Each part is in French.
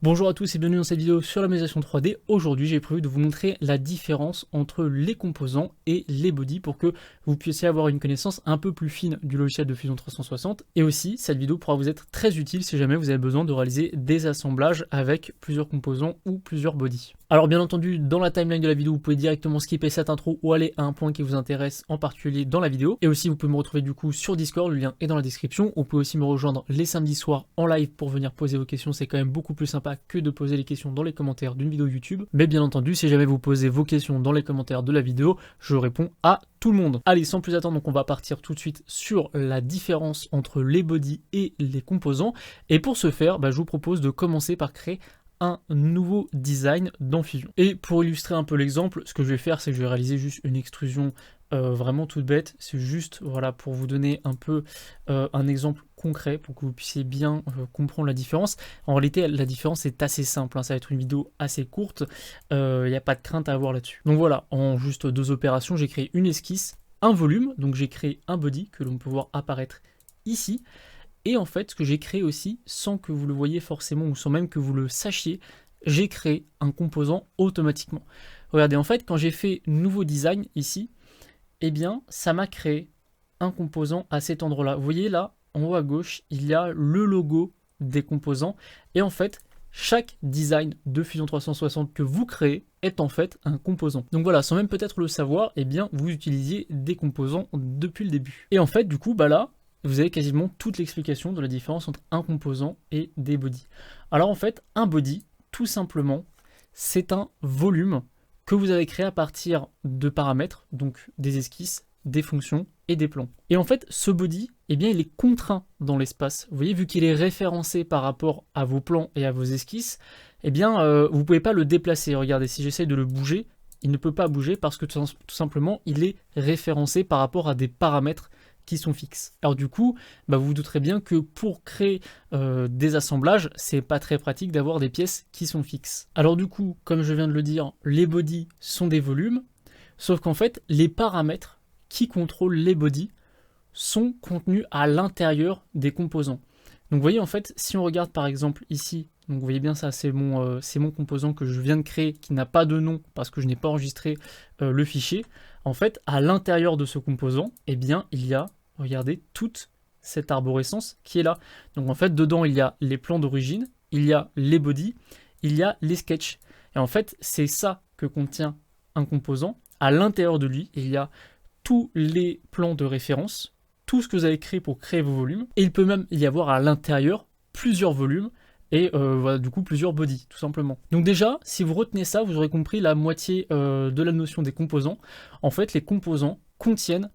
Bonjour à tous et bienvenue dans cette vidéo sur la modélisation 3D. Aujourd'hui, j'ai prévu de vous montrer la différence entre les composants et les bodies pour que vous puissiez avoir une connaissance un peu plus fine du logiciel de Fusion 360. Et aussi, cette vidéo pourra vous être très utile si jamais vous avez besoin de réaliser des assemblages avec plusieurs composants ou plusieurs bodies. Alors bien entendu, dans la timeline de la vidéo, vous pouvez directement skipper cette intro ou aller à un point qui vous intéresse en particulier dans la vidéo. Et aussi, vous pouvez me retrouver du coup sur Discord, le lien est dans la description. Vous pouvez aussi me rejoindre les samedis soirs en live pour venir poser vos questions, c'est quand même beaucoup plus sympa que de poser les questions dans les commentaires d'une vidéo YouTube. Mais bien entendu, si jamais vous posez vos questions dans les commentaires de la vidéo, je réponds à tout le monde. Allez, sans plus attendre, donc on va partir tout de suite sur la différence entre les bodies et les composants. Et pour ce faire, je vous propose de commencer par créer un nouveau design dans Fusion. Et pour illustrer un peu l'exemple, ce que je vais faire, c'est que je vais réaliser juste une extrusion vraiment toute bête. C'est juste voilà, pour vous donner un peu un exemple concret pour que vous puissiez bien comprendre la différence. En réalité, la différence est assez simple, hein. Ça va être une vidéo assez courte, il n'y a pas de crainte à avoir là-dessus. Donc voilà, en juste deux opérations, j'ai créé une esquisse, un volume, donc j'ai créé un body que l'on peut voir apparaître ici. Et en fait, ce que j'ai créé aussi, sans que vous le voyiez forcément ou sans même que vous le sachiez, j'ai créé un composant automatiquement. Regardez, en fait, quand j'ai fait nouveau design ici, eh bien, ça m'a créé un composant à cet endroit-là. Vous voyez là, en haut à gauche, il y a le logo des composants. Et en fait, chaque design de Fusion 360 que vous créez est en fait un composant. Donc voilà, sans même peut-être le savoir, eh bien, vous utilisiez des composants depuis le début. Et en fait, du coup, là, vous avez quasiment toute l'explication de la différence entre un composant et des bodies. Alors en fait, un body, tout simplement, c'est un volume que vous avez créé à partir de paramètres, donc des esquisses, des fonctions et des plans. Et en fait, ce body, eh bien, il est contraint dans l'espace. Vous voyez, vu qu'il est référencé par rapport à vos plans et à vos esquisses, eh bien, vous ne pouvez pas le déplacer. Regardez, si j'essaye de le bouger, il ne peut pas bouger parce que tout simplement, il est référencé par rapport à des paramètres qui sont fixes. Alors du coup, vous vous douterez bien que pour créer des assemblages, c'est pas très pratique d'avoir des pièces qui sont fixes. Alors du coup, comme je viens de le dire, les bodies sont des volumes, sauf qu'en fait, les paramètres qui contrôlent les bodies sont contenus à l'intérieur des composants. Donc vous voyez en fait, si on regarde par exemple ici, donc vous voyez bien ça, c'est mon composant que je viens de créer, qui n'a pas de nom parce que je n'ai pas enregistré le fichier. En fait, à l'intérieur de ce composant, eh bien, il y a, regardez, toute cette arborescence qui est là. Donc en fait, dedans, il y a les plans d'origine, il y a les bodies, il y a les sketchs. Et en fait, c'est ça que contient un composant. À l'intérieur de lui, il y a tous les plans de référence, tout ce que vous avez créé pour créer vos volumes. Et il peut même y avoir à l'intérieur plusieurs volumes et voilà, du coup plusieurs bodies, tout simplement. Donc déjà, si vous retenez ça, vous aurez compris la moitié de la notion des composants. En fait, les composants contiennent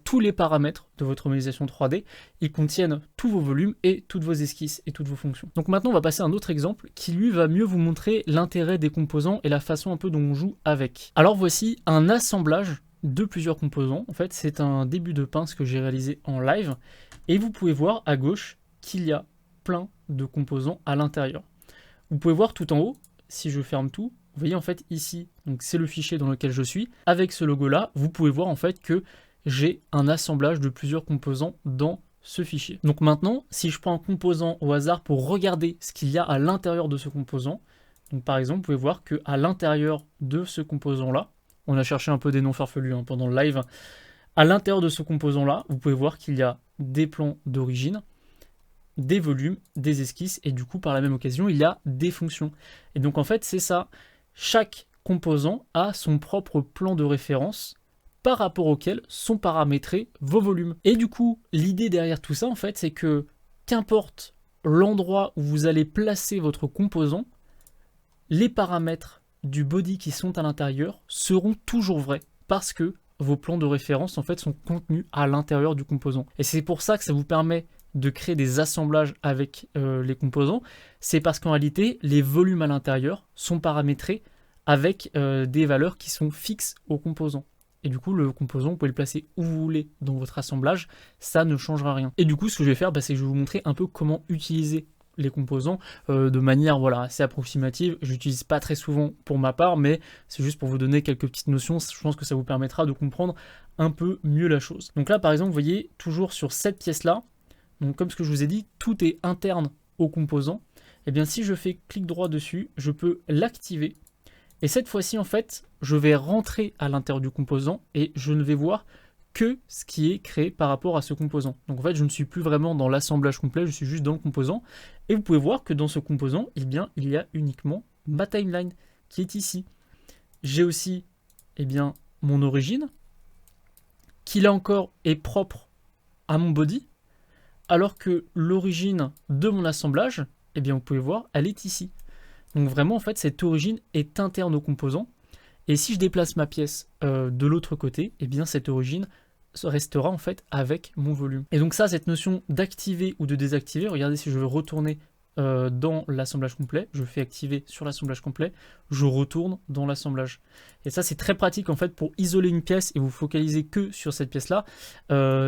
tous les paramètres de votre modélisation 3D, ils contiennent tous vos volumes et toutes vos esquisses et toutes vos fonctions. Donc maintenant, on va passer à un autre exemple qui lui va mieux vous montrer l'intérêt des composants et la façon un peu dont on joue avec. Alors voici un assemblage de plusieurs composants. En fait, c'est un début de pince que j'ai réalisé en live et vous pouvez voir à gauche qu'il y a plein de composants à l'intérieur. Vous pouvez voir tout en haut, si je ferme tout, vous voyez en fait ici, donc c'est le fichier dans lequel je suis, avec ce logo là, vous pouvez voir en fait que j'ai un assemblage de plusieurs composants dans ce fichier. Donc maintenant, si je prends un composant au hasard pour regarder ce qu'il y a à l'intérieur de ce composant, donc par exemple, vous pouvez voir qu'à l'intérieur de ce composant-là, on a cherché un peu des noms farfelus pendant le live, à l'intérieur de ce composant-là, vous pouvez voir qu'il y a des plans d'origine, des volumes, des esquisses, et du coup, par la même occasion, il y a des fonctions. Et donc en fait, c'est ça. Chaque composant a son propre plan de référence par rapport auquel sont paramétrés vos volumes. Et du coup, l'idée derrière tout ça, en fait, c'est que qu'importe l'endroit où vous allez placer votre composant, les paramètres du body qui sont à l'intérieur seront toujours vrais parce que vos plans de référence, en fait, sont contenus à l'intérieur du composant. Et c'est pour ça que ça vous permet de créer des assemblages avec les composants. C'est parce qu'en réalité, les volumes à l'intérieur sont paramétrés avec des valeurs qui sont fixes aux composants. Et du coup, le composant, vous pouvez le placer où vous voulez dans votre assemblage, ça ne changera rien. Et du coup, ce que je vais faire, c'est que je vais vous montrer un peu comment utiliser les composants de manière assez approximative. Je l'utilise pas très souvent pour ma part, mais c'est juste pour vous donner quelques petites notions. Je pense que ça vous permettra de comprendre un peu mieux la chose. Donc là, par exemple, vous voyez, toujours sur cette pièce-là, donc comme ce que je vous ai dit, tout est interne aux composants. eh bien si je fais clic droit dessus, je peux l'activer. Et cette fois-ci, en fait, je vais rentrer à l'intérieur du composant et je ne vais voir que ce qui est créé par rapport à ce composant. Donc en fait, je ne suis plus vraiment dans l'assemblage complet, je suis juste dans le composant. Et vous pouvez voir que dans ce composant, eh bien, il y a uniquement ma timeline qui est ici. J'ai aussi eh bien, mon origine, qui là encore est propre à mon body, alors que l'origine de mon assemblage, eh bien, vous pouvez voir, elle est ici. Donc vraiment, en fait, cette origine est interne au composant. Et si je déplace ma pièce de l'autre côté, eh bien, cette origine restera en fait avec mon volume. Et donc ça, cette notion d'activer ou de désactiver, regardez si je veux retourner dans l'assemblage complet, je fais activer sur l'assemblage complet, je retourne dans l'assemblage. Et ça, c'est très pratique en fait pour isoler une pièce et vous focaliser que sur cette pièce-là.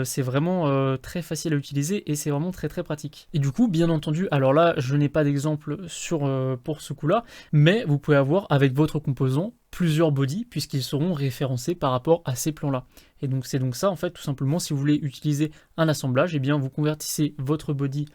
C'est vraiment très facile à utiliser et c'est vraiment très très pratique. Et du coup, bien entendu, alors là, je n'ai pas d'exemple pour ce coup-là, mais vous pouvez avoir avec votre composant plusieurs bodies puisqu'ils seront référencés par rapport à ces plans-là. Et donc c'est donc ça en fait tout simplement, si vous voulez utiliser un assemblage, eh bien vous convertissez votre body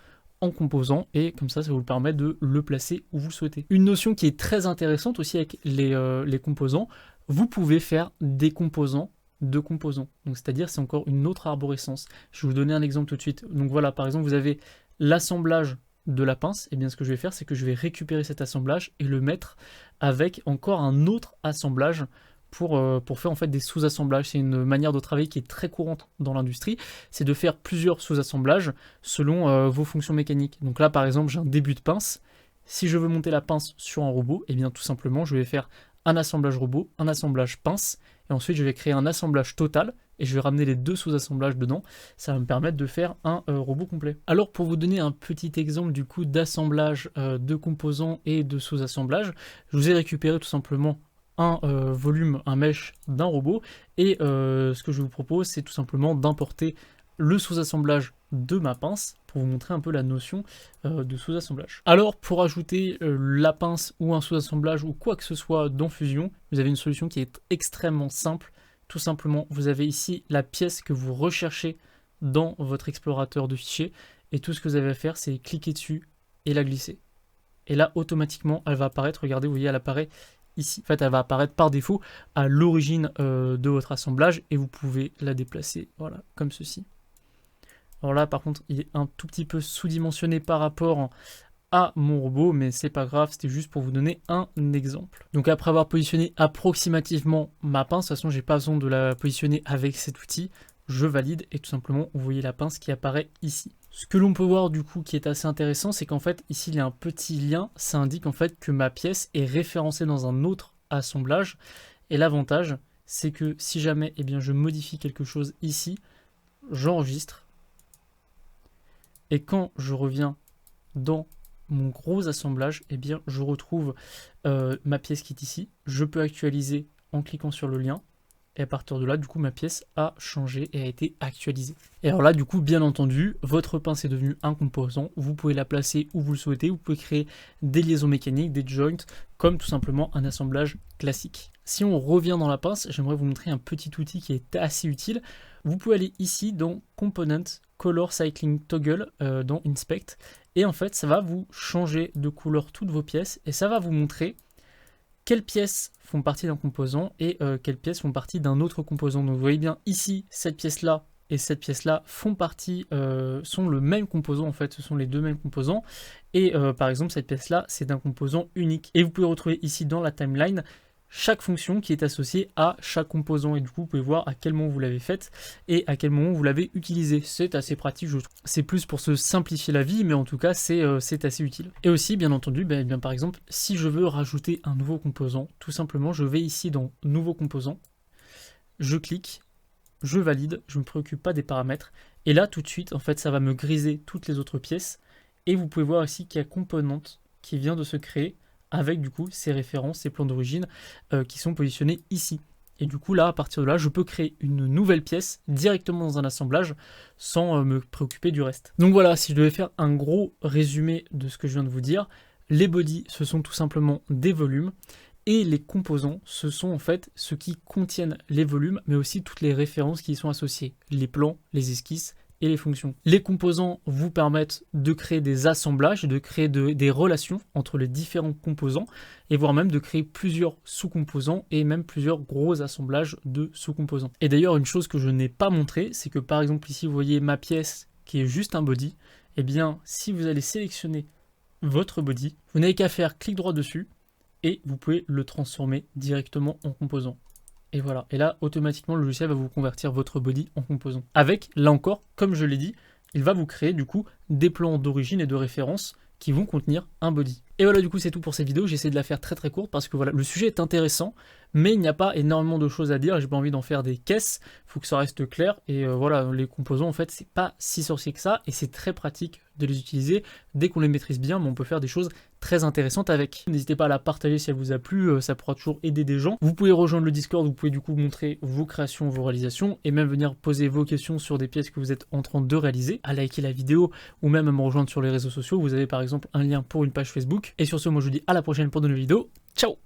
en composant et comme ça vous permet de le placer où vous le souhaitez. Une notion qui est très intéressante aussi avec les composants, vous pouvez faire des composants de composants. Donc c'est-à-dire c'est encore une autre arborescence. Je vais vous donner un exemple tout de suite. Donc voilà, par exemple vous avez l'assemblage de la pince, et bien ce que je vais faire c'est que je vais récupérer cet assemblage et le mettre avec encore un autre assemblage pour faire en fait des sous-assemblages. C'est une manière de travailler qui est très courante dans l'industrie, c'est de faire plusieurs sous-assemblages selon vos fonctions mécaniques. Donc là par exemple j'ai un début de pince, si je veux monter la pince sur un robot, et bien tout simplement je vais faire un assemblage robot, un assemblage pince, et ensuite je vais créer un assemblage total, et je vais ramener les deux sous-assemblages dedans, ça va me permettre de faire un robot complet. Alors pour vous donner un petit exemple du coup d'assemblage de composants et de sous-assemblage, je vous ai récupéré tout simplement un volume, un mesh d'un robot, et ce que je vous propose c'est tout simplement d'importer le sous-assemblage de ma pince pour vous montrer un peu la notion de sous-assemblage. Alors pour ajouter la pince ou un sous-assemblage ou quoi que ce soit dans Fusion, vous avez une solution qui est extrêmement simple. Tout simplement, vous avez ici la pièce que vous recherchez dans votre explorateur de fichiers et tout ce que vous avez à faire c'est cliquer dessus et la glisser. Et là automatiquement elle va apparaître, regardez, vous voyez elle apparaît ici. En fait elle va apparaître par défaut à l'origine de votre assemblage et vous pouvez la déplacer, voilà, comme ceci. Alors là par contre il est un tout petit peu sous-dimensionné par rapport à mon robot, mais c'est pas grave, c'était juste pour vous donner un exemple. Donc après avoir positionné approximativement ma pince, de toute façon j'ai pas besoin de la positionner avec cet outil, je valide et tout simplement vous voyez la pince qui apparaît ici. Ce que l'on peut voir du coup qui est assez intéressant, c'est qu'en fait ici il y a un petit lien, ça indique en fait que ma pièce est référencée dans un autre assemblage, et l'avantage c'est que si jamais eh bien, je modifie quelque chose ici, j'enregistre, et quand je reviens dans mon gros assemblage, eh bien, je retrouve ma pièce qui est ici. Je peux actualiser en cliquant sur le lien. Et à partir de là, du coup, ma pièce a changé et a été actualisée. Et alors là, du coup, bien entendu, votre pince est devenue un composant. Vous pouvez la placer où vous le souhaitez. Vous pouvez créer des liaisons mécaniques, des joints, comme tout simplement un assemblage classique. Si on revient dans la pince, j'aimerais vous montrer un petit outil qui est assez utile. Vous pouvez aller ici dans Component, Color Cycling Toggle, dans Inspect. Et en fait, ça va vous changer de couleur toutes vos pièces et ça va vous montrer quelles pièces font partie d'un composant et quelles pièces font partie d'un autre composant. Donc vous voyez bien ici, cette pièce-là et cette pièce-là font partie, sont le même composant en fait, ce sont les deux mêmes composants. Et par exemple, cette pièce-là, c'est d'un composant unique. Et vous pouvez retrouver ici dans la timeline chaque fonction qui est associée à chaque composant, et du coup vous pouvez voir à quel moment vous l'avez faite et à quel moment vous l'avez utilisé. C'est assez pratique, je trouve. C'est plus pour se simplifier la vie, mais en tout cas c'est assez utile. Et aussi bien entendu, par exemple, si je veux rajouter un nouveau composant, tout simplement je vais ici dans nouveau composant, je clique, je valide, je ne me préoccupe pas des paramètres, et là tout de suite en fait ça va me griser toutes les autres pièces, et vous pouvez voir ici qu'il y a componente qui vient de se créer avec du coup ces références, ces plans d'origine qui sont positionnés ici. Et du coup là, à partir de là, je peux créer une nouvelle pièce directement dans un assemblage sans me préoccuper du reste. Donc voilà, si je devais faire un gros résumé de ce que je viens de vous dire, les bodies, ce sont tout simplement des volumes, et les composants, ce sont en fait ceux qui contiennent les volumes, mais aussi toutes les références qui y sont associées, les plans, les esquisses, et les fonctions. Les composants vous permettent de créer des assemblages, de créer des relations entre les différents composants et voire même de créer plusieurs sous-composants et même plusieurs gros assemblages de sous-composants. Et d'ailleurs, une chose que je n'ai pas montré, c'est que par exemple ici vous voyez ma pièce qui est juste un body. Eh bien, si vous allez sélectionner votre body, vous n'avez qu'à faire clic droit dessus et vous pouvez le transformer directement en composant. Et voilà, et là, automatiquement, le logiciel va vous convertir votre body en composant. Avec, là encore, comme je l'ai dit, il va vous créer du coup des plans d'origine et de référence qui vont contenir un body. Et voilà, du coup, c'est tout pour cette vidéo. J'essaie de la faire très très courte parce que voilà, le sujet est intéressant, mais il n'y a pas énormément de choses à dire. J'ai pas envie d'en faire des caisses. Il faut que ça reste clair. Et voilà, les composants, en fait, c'est pas si sorcier que ça. Et c'est très pratique de les utiliser dès qu'on les maîtrise bien, mais on peut faire des choses très intéressantes avec. N'hésitez pas à la partager si elle vous a plu. Ça pourra toujours aider des gens. Vous pouvez rejoindre le Discord. Vous pouvez du coup montrer vos créations, vos réalisations et même venir poser vos questions sur des pièces que vous êtes en train de réaliser. À liker la vidéo ou même à me rejoindre sur les réseaux sociaux. Vous avez par exemple un lien pour une page Facebook. Et sur ce, moi je vous dis à la prochaine pour de nouvelles vidéos. Ciao!